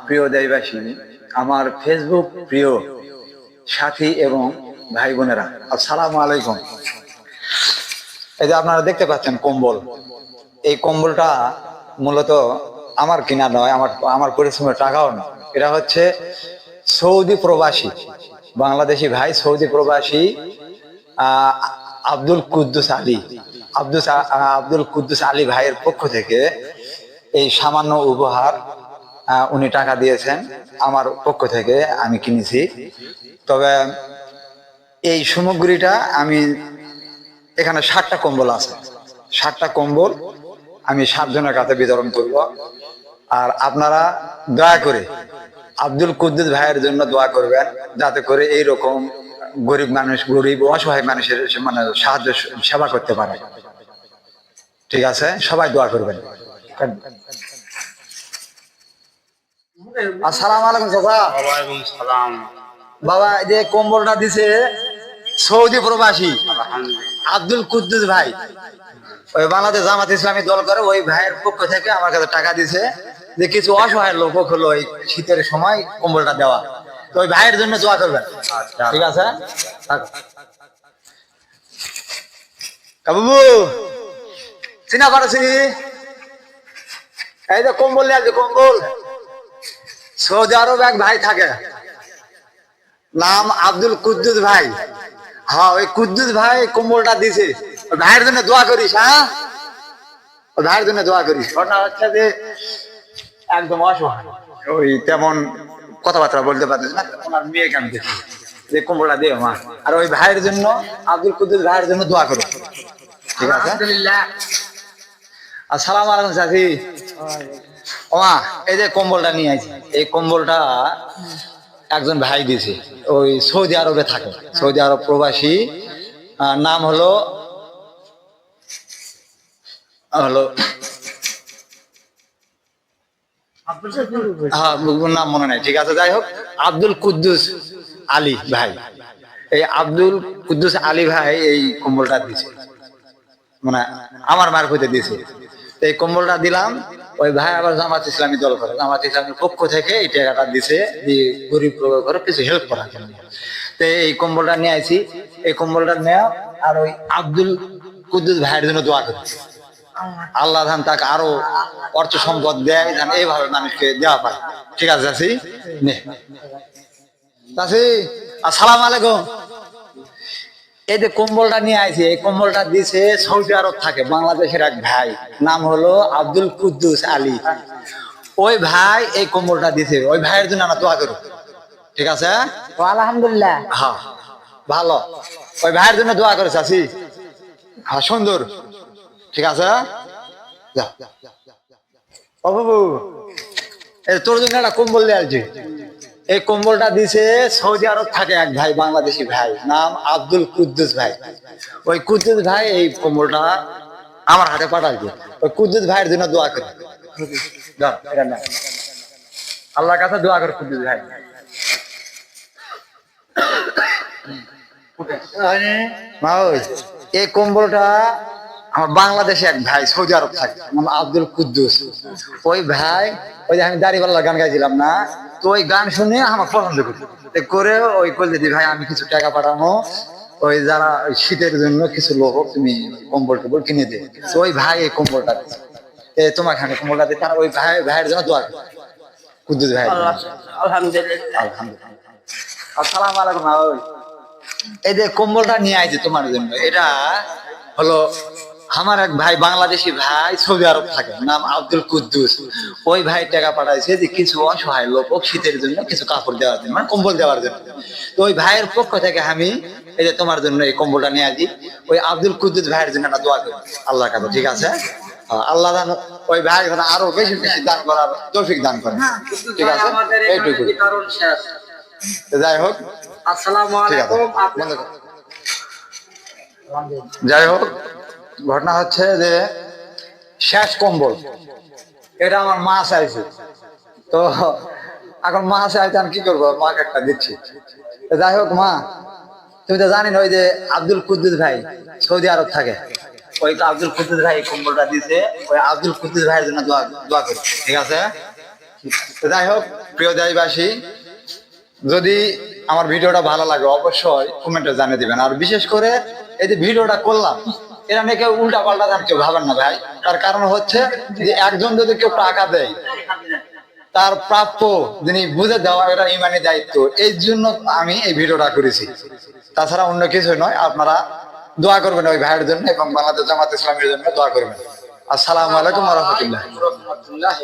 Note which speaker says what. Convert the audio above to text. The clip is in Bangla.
Speaker 1: প্রিয় দেশবাসী, আমার ফেসবুক প্রিয় সাথী এবং ভাই বোনেরা, আসসালামু আলাইকুম। এই যে আপনারা দেখতে পাচ্ছেন কম্বল, এই কম্বলটা মূলত আমার কিনা নয়, আমার আমার পরিশ্রমের টাকাও নয়। এটা হচ্ছে সৌদি প্রবাসী বাংলাদেশি ভাই, সৌদি প্রবাসী আহ আব্দুল কুদ্দুস আলী, আব্দুল কুদ্দুস আলী ভাইয়ের পক্ষ থেকে এই সামান্য উপহার উনি টাকা দিয়েছেন, আমার পক্ষ থেকে আমি কিনেছি। তবে এই সামগ্রীটা আমি, এখানে 60টা কম্বল আছে, 60টা কম্বল আমি 7 জনের কাছে বিতরণ করব। আর আপনারা দয়া করে আব্দুল কুদ্দুস ভাইয়ের জন্য দোয়া করবেন, যাতে করে এইরকম গরিব মানুষ, গরিব অসহায় মানুষের মানে সাহায্য সেবা করতে পারে। ঠিক আছে, সবাই দোয়া করবেন। আসসালামু আলাইকুম চাচা।
Speaker 2: ওয়ালাইকুম সালাম।
Speaker 1: বাবা, এই যে কম্বলটা দিছে সৌদি প্রবাসী আব্দুল কুদ্দুস ভাই, ওই বাংলাদেশ জামাত ইসলামী দল করে, ওই ভাইয়ের পক্ষ থেকে আমার কাছে টাকা দিছে যে কিছু অসহায় লোক হলো এই শীতের সময় কম্বলটা দেওয়া। তো ওই ভাইয়ের জন্য দোয়া করবেন। ঠিক আছে বাবু, চিনা পারছি। এই যে কম্বল নিয়ে আসবে, কম্বল। সৌদি আরব এক ভাই থাকে, নাম আব্দুল কুদ্দুস ভাই। হ্যাঁ, ওই কুদ্দুস ভাই কম্বলটা দিছে, ওই ভাইয়ের জন্য দোয়া করিস। হ্যাঁ, ওই ভাইয়ের জন্য দোয়া করিস। ঘটনা হচ্ছে যে একদম অসহায়, ওই তেমন কথাবার্তা বলতে পারতিস না, ওনার মেয়েকে আমি দেখি যে কম্বলটা দে মা, আর ওই ভাইয়ের জন্য, আব্দুল কুদ্দুস ভাইয়ের জন্য দোয়া করো। ঠিক আছে। আসসালামু আলাইকুম চাচি। ওমা, এই যে কম্বলটা নিয়ে আইছি, এই কম্বলটা একজন ভাই দিয়েছে, ওই সৌদি আরবে থাকে, সৌদি আরব প্রবাসী। নাম হলো হলো হ্যাঁ, নাম মনে নাই। ঠিক আছে, যাই হোক, আব্দুল কুদ্দুস আলী ভাই, এই আব্দুল কুদ্দুস আলী ভাই এই কম্বলটা দিছে, মানে আমার মারফতে দিছে। এই কম্বলটা দিলাম, ওই ভাই আবার জামাত ইসলামী দল করে, জামাত ইসলামীর পক্ষ থেকে এই টাকাটা দিছে গরিব ঘরে কিছু হেল্প করার জন্য। তো এই কম্বলটা নিয়ে আইছি, এই কম্বলটা নেওয়া, আর ওই আব্দুল কুদ্দুস ভাইয়ের জন্য দোয়া করছি, আল্লাহ ধান তাকে আরো অর্থ সম্পদ দেয়, ধান এইভাবে মানুষকে দেওয়া পায়। ঠিক আছে চাচি, নে চাচি। আসসালামু আলাইকুম। এই যে কম্বলটা নিয়ে আইছে, এই কম্বলটা দিছে সৌদি আরব থাকে বাংলাদেশের এক ভাই, নাম হলো আব্দুল কুদ্দুস আলী। ওই ভাই এই কম্বলটা দিছে, ওই ভাইয়ের জন্য আমরা দোয়া করো। ঠিক আছে,
Speaker 3: আলহামদুলিল্লাহ।
Speaker 1: হ্যাঁ ভালো, ওই ভাইয়ের জন্য দোয়া করে চাচি। হ্যাঁ, সুন্দর। ঠিক আছে, যা। ও বাবু, এই তোর জন্য একটা কম্বল দিয়ে আসছে। এই কম্বলটা দিছে সৌদি আরব থাকে এক ভাই, বাংলাদেশি ভাই, নাম আব্দুল কুদ্দুস ভাই। ওই কুদ্দুস ভাই এই কম্বলটা আমার হাতে পাঠাইছে, ওই কুদ্দুস ভাইয়ের জন্য দোয়া করে। আল্লাহর কাছে দোয়া করে কুদ্দুস ভাই। এই কম্বলটা আমার বাংলাদেশে এক ভাই সৌদি আরব থাকে, নাম আব্দুল কুদ্দুস। ওই ভাই, ওই যে আমি দাড়িপাল্লার গান গাইছিলাম না, তো ওই গান শুনে আমার পছন্দ করে ওই করলে দি ভাই আমি কিছু টাকা পাঠানো, ওই যারা শীতের জন্য কিছু লোক তুমি কম্বল টম্বল কিনে দে। তো ওই ভাই এই কম্বলটা দিচ্ছে, তোমার খানে কম্বলটা দিতে, ওই ভাইয়ের জন্য দোয়া করে কুদ্দুস ভাই।
Speaker 3: আলহামদুলিল্লাহ।
Speaker 1: আলহামদুলিল্লাহ। আসসালামু আলাইকুম। এই যে কম্বলটা নিয়ে আইছে তোমার জন্য, এটা হলো আমার এক ভাই, বাংলাদেশি ভাই, সৌদি আরব থাকে, নাম আব্দুল কুদ্দুস। ওই ভাই টাকা পাঠাইছে যে কিছু অসহায় লোক শীতের জন্য কিছু কাপড় দেওয়ার জন্য, মানে কম্বল দেওয়ার জন্য। তো ওই ভাইয়ের পক্ষ থেকে আমি এই যে তোমার জন্য এই কম্বলটা নিয়ে আসি, ওই আব্দুল কুদ্দুস ভাইয়ের জন্য একটা দোয়া করি আল্লাহর কাছে। ঠিক আছে, আল্লাহ দান ওই ভাই আরো বেশি বেশি দান করার তৌফিক দান করে। ঠিক আছে, এইটুকু। যাই হোক,
Speaker 3: আসসালামু
Speaker 1: ঠিক আছে,
Speaker 3: আলাইকুম।
Speaker 1: যাই হোক, ঘটনা হচ্ছে যে শেষ কম্বল, এটা আমার মা চাইছে। তো এখন মা চাইছে, আমি কি করবো, মাকে একটা দিচ্ছি। যাই হোক মা, তুমি তো জানি ওই যে আব্দুল কুদ্দুস ভাই সৌদি আরব থাকে, ওই আব্দুল কুদ্দুস ভাই এই কম্বলটা দিয়েছে, ওই আব্দুল কুদ্দুস ভাইয়ের জন্য দোয়া দোয়া করি, ঠিক আছে? তো যাই হোক প্রিয় দেশবাসী, যদি আমার ভিডিওটা ভালো লাগে অবশ্যই কমেন্টে জানিয়ে দিবেন। আর বিশেষ করে এই যে ভিডিওটা করলাম, এরা নিয়ে কেউ উল্টা পাল্টা জান কেউ ভাবেন না ভাই। তার কারণ হচ্ছে যে একজন যদি কেউ টাকা দেয়, তার প্রাপ্য যিনি বুঝে দেওয়া, এটা ইমানি দায়িত্ব। এই জন্য আমি এই ভিডিওটা করেছি, তাছাড়া অন্য কিছু নয়। আপনারা দোয়া করবেন ওই ভাইয়ের জন্য এবং বাংলাদেশ জামাত ইসলামের জন্য দোয়া করবেন। আসসালামু আলাইকুম ওয়া রাহমাতুল্লাহ।
Speaker 3: রহমতুল্লাহ।